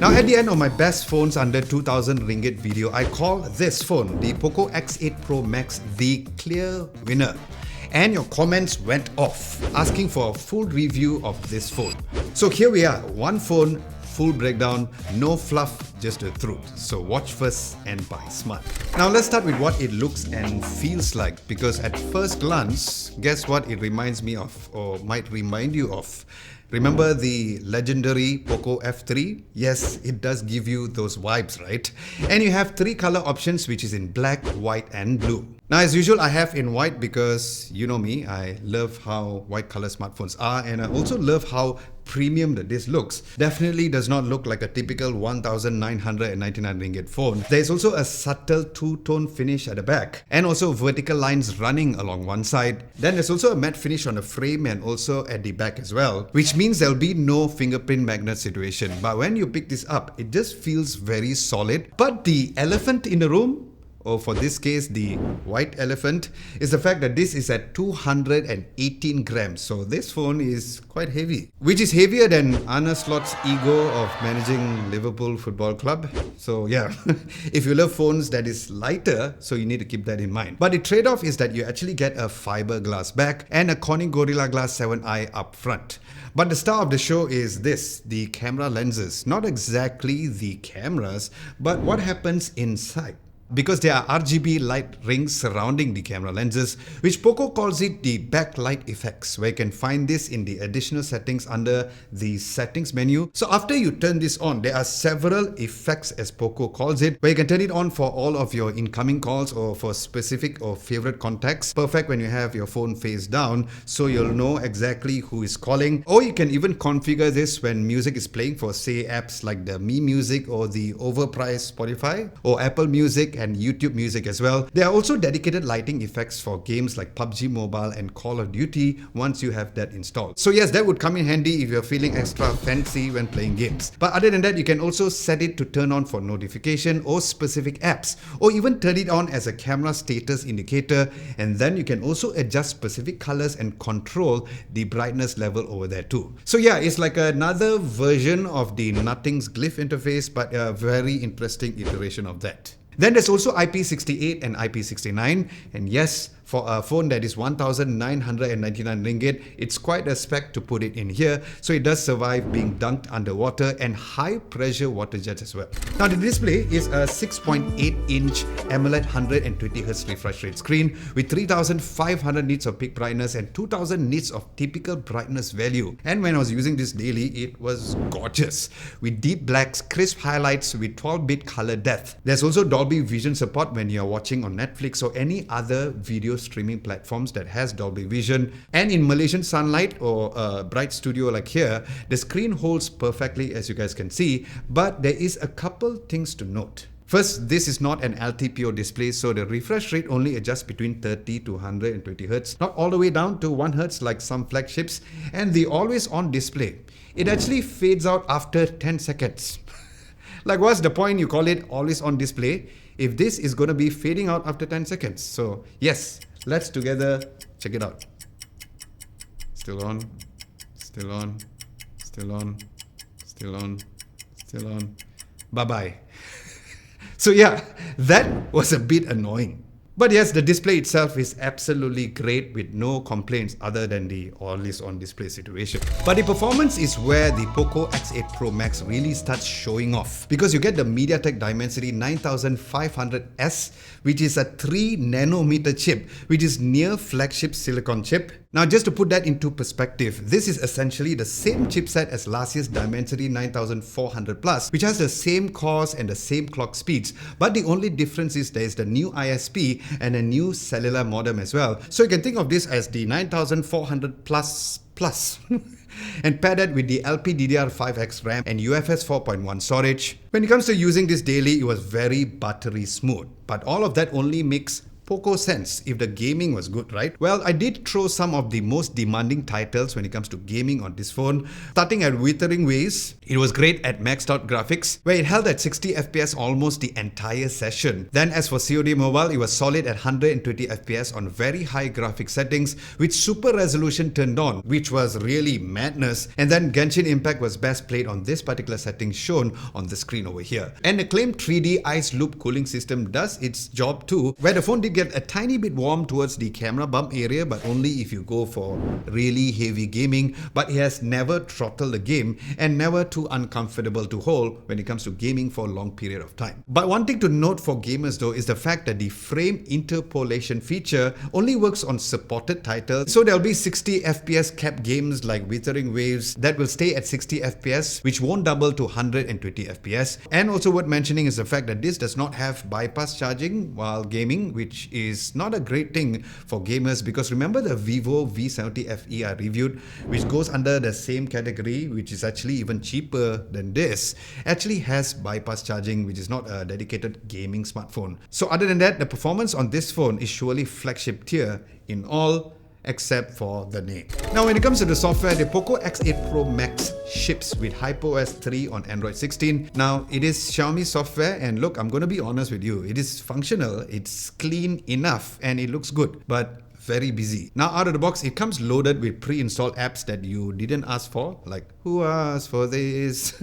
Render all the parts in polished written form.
Now at the end of my best phones under 2000 ringgit video, I call this phone, the POCO X8 Pro Max, the clear winner. And your comments went off, asking for a full review of this phone. So here we are, one phone, full breakdown, no fluff, just the truth. So watch first and buy smart. Now let's start with what it looks and feels like, because at first glance, guess what it reminds me of, or might remind you of? Remember the legendary POCO F3? Yes, it does give you those vibes, right? And you have three color options, which is in black, white and blue. Now as usual, I have in white because you know me, I love how white color smartphones are, and I also love how premium that this looks. Definitely does not look like a typical 1999 ringgit phone. There's also a subtle two-tone finish at the back and also vertical lines running along one side. Then there's also a matte finish on the frame and also at the back as well, which means there'll be no fingerprint magnet situation. But when you pick this up, it just feels very solid. But the elephant in the room, or for this case, the white elephant, is the fact that this is at 218 grams. So this phone is quite heavy, which is heavier than Arne Slot's ego of managing Liverpool Football Club. So yeah, if you love phones that is lighter, so you need to keep that in mind. But the trade-off is that you actually get a fiberglass back and a Corning Gorilla Glass 7i up front. But the star of the show is this, the camera lenses. Not exactly the cameras, but what happens inside. Because there are RGB light rings surrounding the camera lenses, which POCO calls it the backlight effects, where you can find this in the additional settings under the settings menu. So after you turn this on, there are several effects, as POCO calls it, where you can turn it on for all of your incoming calls or for specific or favorite contacts. Perfect when you have your phone face down, so you'll know exactly who is calling. Or you can even configure this when music is playing for, say, apps like the Mi Music or the overpriced Spotify or Apple Music and YouTube Music as well. There are also dedicated lighting effects for games like PUBG Mobile and Call of Duty once you have that installed. So yes, that would come in handy if you're feeling extra fancy when playing games. But other than that, you can also set it to turn on for notification or specific apps, or even turn it on as a camera status indicator, and then you can also adjust specific colors and control the brightness level over there too. So yeah, it's like another version of the Nothing's glyph interface, but a very interesting iteration of that. Then there's also IP68 and IP69, and yes, for a phone that is 1999 ringgit, it's quite a spec to put it in here, so it does survive being dunked underwater and high pressure water jets as well. Now the display is a 6.8-inch AMOLED 120Hz refresh rate screen with 3500 nits of peak brightness and 2000 nits of typical brightness value. And when I was using this daily, it was gorgeous, with deep blacks, crisp highlights with 12-bit color depth. There's also Dolby Vision support when you're watching on Netflix or any other video streaming platforms that has Dolby Vision. And in Malaysian sunlight or a bright studio like here, the screen holds perfectly, as you guys can see, but there is a couple things to note. First, this is not an LTPO display, so the refresh rate only adjusts between 30 to 120 Hz, not all the way down to 1 Hz like some flagships. And the always on display, it actually fades out after 10 seconds. Like, what's the point you call it always on display if this is going to be fading out after 10 seconds? So yes, let's together check it out. Still on, still on, still on, still on, still on. Bye-bye. So yeah, that was a bit annoying. But yes, the display itself is absolutely great with no complaints other than the always on display situation. But the performance is where the POCO X8 Pro Max really starts showing off, because you get the MediaTek Dimensity 9500S, which is a 3 nanometer chip, which is near flagship silicon chip. Now just to put that into perspective, this is essentially the same chipset as last year's Dimensity 9400 Plus, which has the same cores and the same clock speeds, but the only difference is there is the new ISP and a new cellular modem as well. So you can think of this as the 9400 Plus and pair that with the LPDDR5X RAM and UFS 4.1 storage. When it comes to using this daily, it was very buttery smooth, but all of that only makes POCO sense if the gaming was good, right? Well, I did throw some of the most demanding titles when it comes to gaming on this phone. Starting at Withering Waves, it was great at maxed out graphics, where it held at 60 FPS almost the entire session. Then as for COD Mobile, it was solid at 120 FPS on very high graphic settings with super resolution turned on, which was really madness. And then Genshin Impact was best played on this particular setting shown on the screen over here. And the claimed 3D ice loop cooling system does its job too, where the phone did get a tiny bit warm towards the camera bump area, but only if you go for really heavy gaming. But it has never throttled the game and never too uncomfortable to hold when it comes to gaming for a long period of time. But one thing to note for gamers though is the fact that the frame interpolation feature only works on supported titles. So there'll be 60 FPS capped games like Withering Waves that will stay at 60 FPS, which won't double to 120 FPS. And also worth mentioning is the fact that this does not have bypass charging while gaming, which is not a great thing for gamers, because remember the Vivo V70 FE I reviewed, which goes under the same category, which is actually even cheaper than this, actually has bypass charging, which is not a dedicated gaming smartphone. So other than that, the performance on this phone is surely flagship tier in all except for the name. Now when it comes to the software, the POCO X8 Pro Max ships with HyperOS 3 on Android 16. Now it is Xiaomi software, and look, I'm going to be honest with you, it is functional, it's clean enough, and it looks good, but very busy. Now out of the box, it comes loaded with pre-installed apps that you didn't ask for, like who asked for this?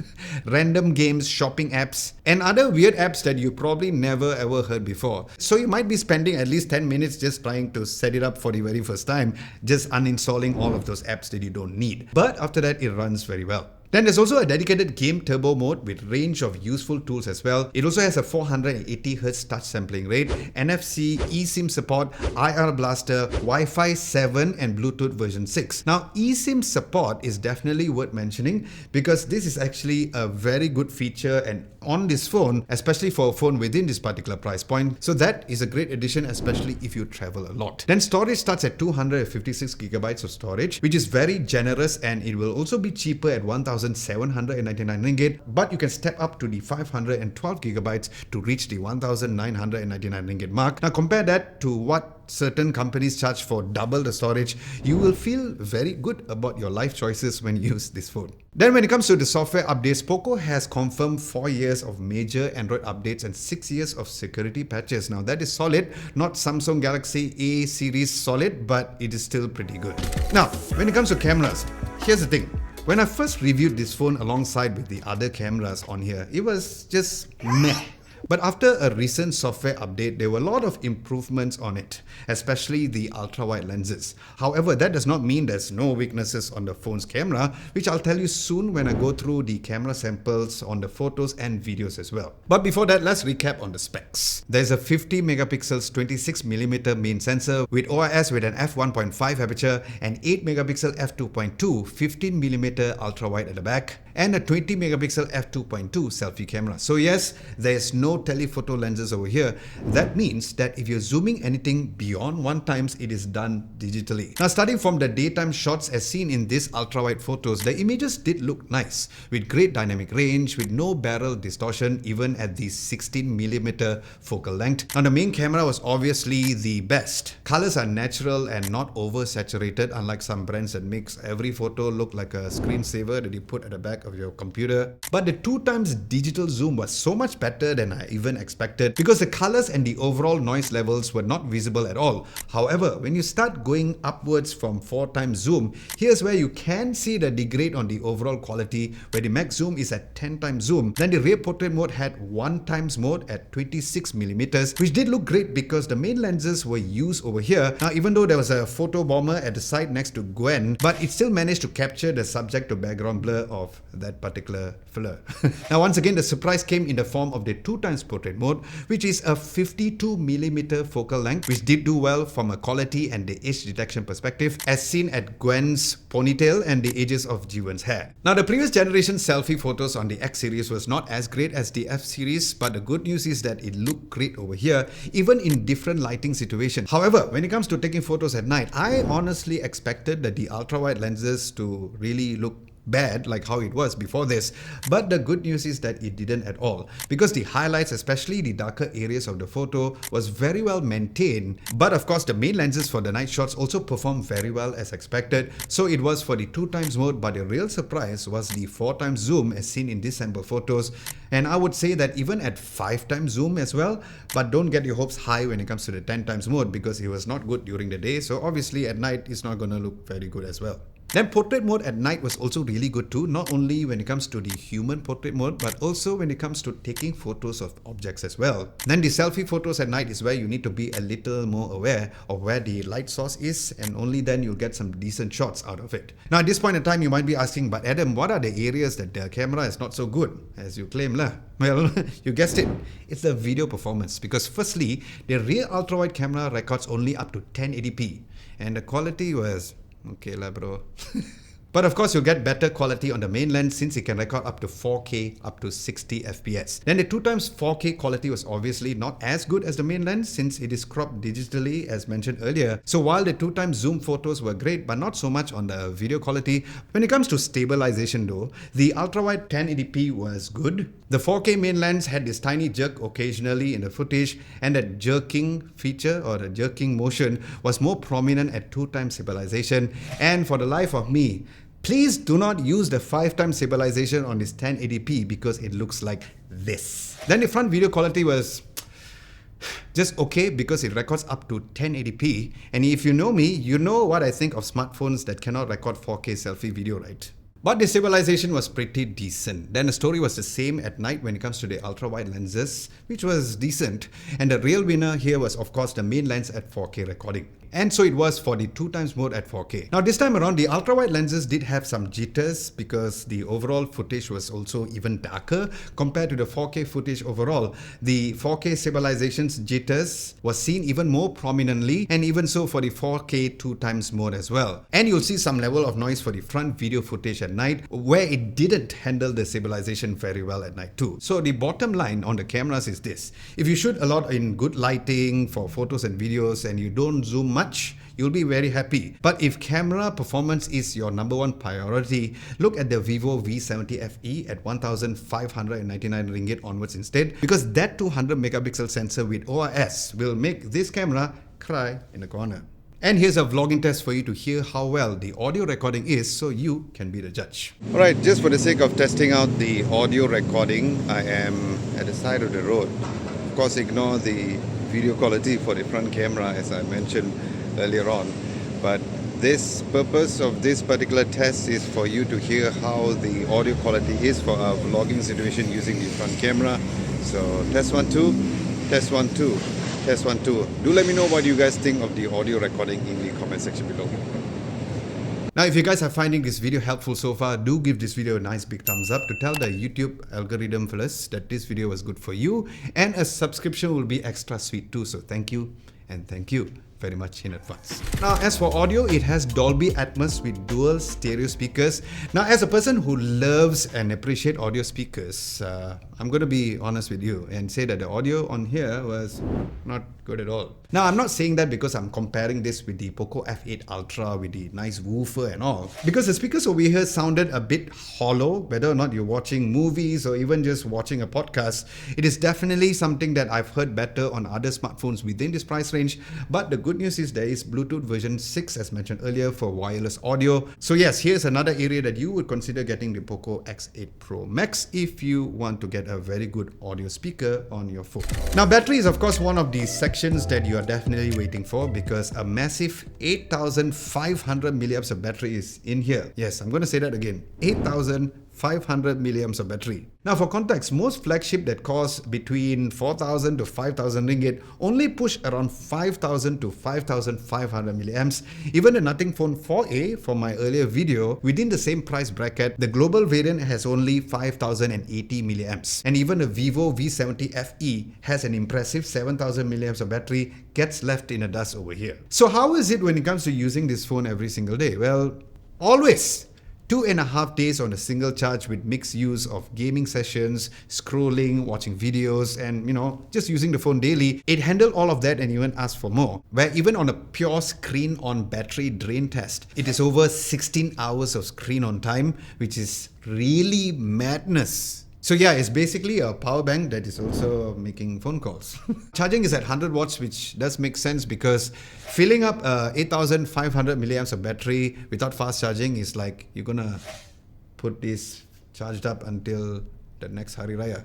Random games, shopping apps, and other weird apps that you probably never ever heard before. So you might be spending at least 10 minutes just trying to set it up for the very first time, just uninstalling all of those apps that you don't need. But after that, it runs very well. Then there's also a dedicated game turbo mode with range of useful tools as well. It also has a 480Hz touch sampling rate, NFC, eSIM support, IR blaster, Wi-Fi 7 and Bluetooth version 6. Now eSIM support is definitely worth mentioning because this is actually a very good feature and on this phone, especially for a phone within this particular price point. So that is a great addition, especially if you travel a lot. Then storage starts at 256GB of storage, which is very generous, and it will also be cheaper at 1,799 ringgit, but you can step up to the 512GB to reach the 1,999 ringgit mark. Now compare that to what certain companies charge for double the storage, you will feel very good about your life choices when you use this phone. Then when it comes to the software updates, POCO has confirmed 4 years of major Android updates and 6 years of security patches. Now that is solid, not Samsung Galaxy A series solid, but it is still pretty good. Now, when it comes to cameras, here's the thing. When I first reviewed this phone alongside with the other cameras on here, it was just meh. But after a recent software update, there were a lot of improvements on it, especially the ultra-wide lenses. However, that does not mean there's no weaknesses on the phone's camera, which I'll tell you soon when I go through the camera samples on the photos and videos as well. But before that, let's recap on the specs. There's a 50 megapixels 26mm main sensor with OIS with an f1.5 aperture and 8 megapixel f2.2 15mm ultra-wide at the back, and a 20 megapixel f2.2 selfie camera. So yes, there's no telephoto lenses over here. That means that if you're zooming anything beyond 1x, it is done digitally. Now starting from the daytime shots as seen in these ultra-wide photos, the images did look nice, with great dynamic range, with no barrel distortion even at the 16mm focal length. Now the main camera was obviously the best. Colors are natural and not oversaturated, unlike some brands that makes every photo look like a screensaver that you put at the back of your computer. But the 2x digital zoom was so much better than I even expected, because the colors and the overall noise levels were not visible at all. However, when you start going upwards from 4x zoom, here's where you can see the degrade on the overall quality, where the max zoom is at 10x zoom. Then the rear portrait mode had 1x mode at 26mm, which did look great because the main lenses were used over here. Now even though there was a photo bomber at the side next to Gwen, but it still managed to capture the subject to background blur of that particular filler. Now once again, the surprise came in the form of the 2x portrait mode, which is a 52mm focal length, which did do well from a quality and the age detection perspective, as seen at Gwen's ponytail and the edges of Jiwon's hair. Now the previous generation selfie photos on the X series was not as great as the F series, but the good news is that it looked great over here, even in different lighting situations. However, when it comes to taking photos at night, I honestly expected that the ultra-wide lenses to really look bad like how it was before this, but the good news is that it didn't at all, because the highlights, especially the darker areas of the photo, was very well maintained. But of course the main lenses for the night shots also performed very well as expected, so it was for the 2x mode. But the real surprise was the 4x zoom as seen in these sample photos, and I would say that even at 5x zoom as well. But don't get your hopes high when it comes to the 10x mode, because it was not good during the day, so obviously at night it's not gonna look very good as well. Then portrait mode at night was also really good too, not only when it comes to the human portrait mode, but also when it comes to taking photos of objects as well. Then the selfie photos at night is where you need to be a little more aware of where the light source is, and only then you'll get some decent shots out of it. Now at this point in time you might be asking, but Adam, what are the areas that the camera is not so good, as you claim lah? Well, you guessed it, it's the video performance, because firstly, the rear ultrawide camera records only up to 1080p, and the quality was okay lah bro. But of course you'll get better quality on the main lens since it can record up to 4K up to 60 FPS. Then the 2x 4K quality was obviously not as good as the main lens since it is cropped digitally as mentioned earlier. So while the 2x zoom photos were great, but not so much on the video quality. When it comes to stabilization though, the ultrawide 1080p was good. The 4K main lens had this tiny jerk occasionally in the footage, and that jerking feature or the jerking motion was more prominent at 2x stabilization. And for the life of me, please do not use the 5x stabilization on this 1080p because it looks like this. Then the front video quality was just okay because it records up to 1080p. And if you know me, you know what I think of smartphones that cannot record 4K selfie video, right? But the stabilization was pretty decent. Then the story was the same at night when it comes to the ultra-wide lenses, which was decent. And the real winner here was of course the main lens at 4K recording. And so it was for the 2x mode at 4K. Now this time around, the ultra-wide lenses did have some jitters because the overall footage was also even darker compared to the 4K footage overall. The 4K stabilization's jitters was seen even more prominently, and even so for the 4K 2x mode as well. And you'll see some level of noise for the front video footage at night, where it didn't handle the stabilization very well at night too. So the bottom line on the cameras is this: if you shoot a lot in good lighting for photos and videos and you don't zoom much, you'll be very happy. But if camera performance is your #1 priority, look at the Vivo V70 FE at 1,599 ringgit onwards instead, because that 200 megapixel sensor with OIS will make this camera cry in the corner. And here's a vlogging test for you to hear how well the audio recording is, so you can be the judge. Alright, just for the sake of testing out the audio recording, I am at the side of the road. Of course, ignore the video quality for the front camera as I mentioned earlier on. But this purpose of this particular test is for you to hear how the audio quality is for our vlogging situation using the front camera. So test 1, 2, test 1, 2. Test 1, 2. Do let me know what you guys think of the audio recording in the comment section below. Now, if you guys are finding this video helpful so far, do give this video a nice big thumbs up to tell the YouTube algorithm fellas that this video was good for you, and a subscription will be extra sweet too. So thank you, and thank you very much in advance. Now, as for audio, it has Dolby Atmos with dual stereo speakers. Now, as a person who loves and appreciates audio speakers, I'm going to be honest with you and say that the audio on here was not good at all. Now, I'm not saying that because I'm comparing this with the POCO X8 Ultra with the nice woofer and all, because the speakers over here sounded a bit hollow. Whether or not you're watching movies or even just watching a podcast, it is definitely something that I've heard better on other smartphones within this price range. But the good news is there is Bluetooth version 6 as mentioned earlier for wireless audio. So yes, here's another area that you would consider getting the POCO X8 Pro Max if you want to get a very good audio speaker on your phone. Now, battery is of course one of the sections that you are definitely waiting for, because a massive 8,500 milliamps of battery is in here. Yes, I'm going to say that again, 8,500 milliamps of battery. Now, for context, most flagship that cost between 4,000 to 5,000 ringgit only push around 5,000 to 5,500 milliamps. Even the Nothing Phone 4a from my earlier video, within the same price bracket, the global variant has only 5,080 milliamps. And even the Vivo V70 FE has an impressive 7,000 milliamps of battery, gets left in the dust over here. So how is it when it comes to using this phone every single day? Well, always 2.5 days on a single charge with mixed use of gaming sessions, scrolling, watching videos, and just using the phone daily. It handled all of that and even asked for more. Where even on a pure screen on battery drain test, it is over 16 hours of screen on time, which is really madness. So yeah, it's basically a power bank that is also making phone calls. Charging is at 100 watts, which does make sense because filling up 8500 milliamps of battery without fast charging is like you're gonna put this charged up until the next Hari Raya.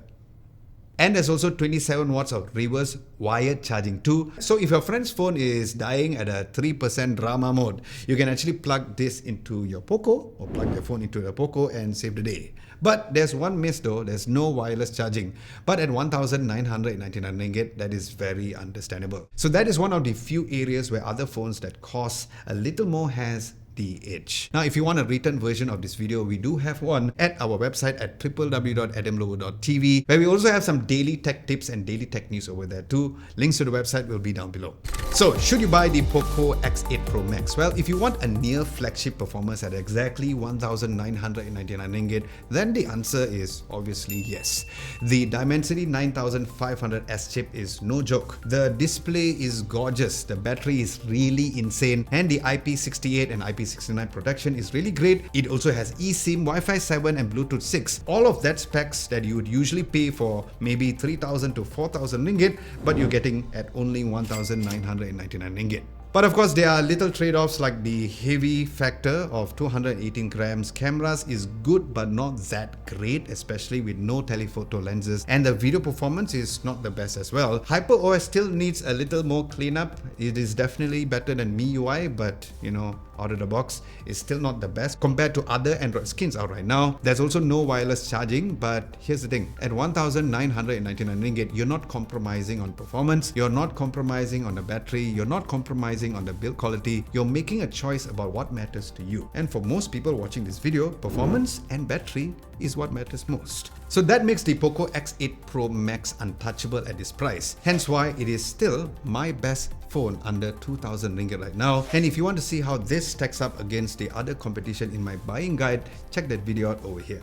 And there's also 27 watts of reverse wired charging too. So if your friend's phone is dying at a 3% drama mode, you can actually plug this into your POCO or plug your phone into your POCO and save the day. But there's one miss though, there's no wireless charging. But at 1,999 ringgit, that is very understandable. So that is one of the few areas where other phones that cost a little more has the edge. Now, if you want a written version of this video, we do have one at our website at www.adamlobo.tv, where we also have some daily tech tips and daily tech news over there too. Links to the website will be down below. So, should you buy the POCO X8 Pro Max? Well, if you want a near flagship performance at exactly 1,999 ringgit, then the answer is obviously yes. The Dimensity 9500S chip is no joke. The display is gorgeous, the battery is really insane, and the IP68 and IP69 protection is really great. It also has eSIM, Wi-Fi 7 and Bluetooth 6. All of that specs that you would usually pay for maybe 3,000 to 4,000 ringgit, but you're getting at only 1,999 ringgit. But of course, there are little trade-offs like the heavy factor of 218 grams. Cameras is good but not that great, especially with no telephoto lenses, and the video performance is not the best as well. HyperOS still needs a little more cleanup. It is definitely better than MIUI, but out of the box is still not the best compared to other Android skins out right now. There's also no wireless charging, but here's the thing, at 1,999 ringgit, you're not compromising on performance, you're not compromising on the battery, you're not compromising on the build quality, you're making a choice about what matters to you. And for most people watching this video, performance and battery is what matters most. So that makes the POCO X8 Pro Max untouchable at this price. Hence why it is still my best phone under 2,000 ringgit right now. And if you want to see how this stacks up against the other competition in my buying guide, check that video out over here.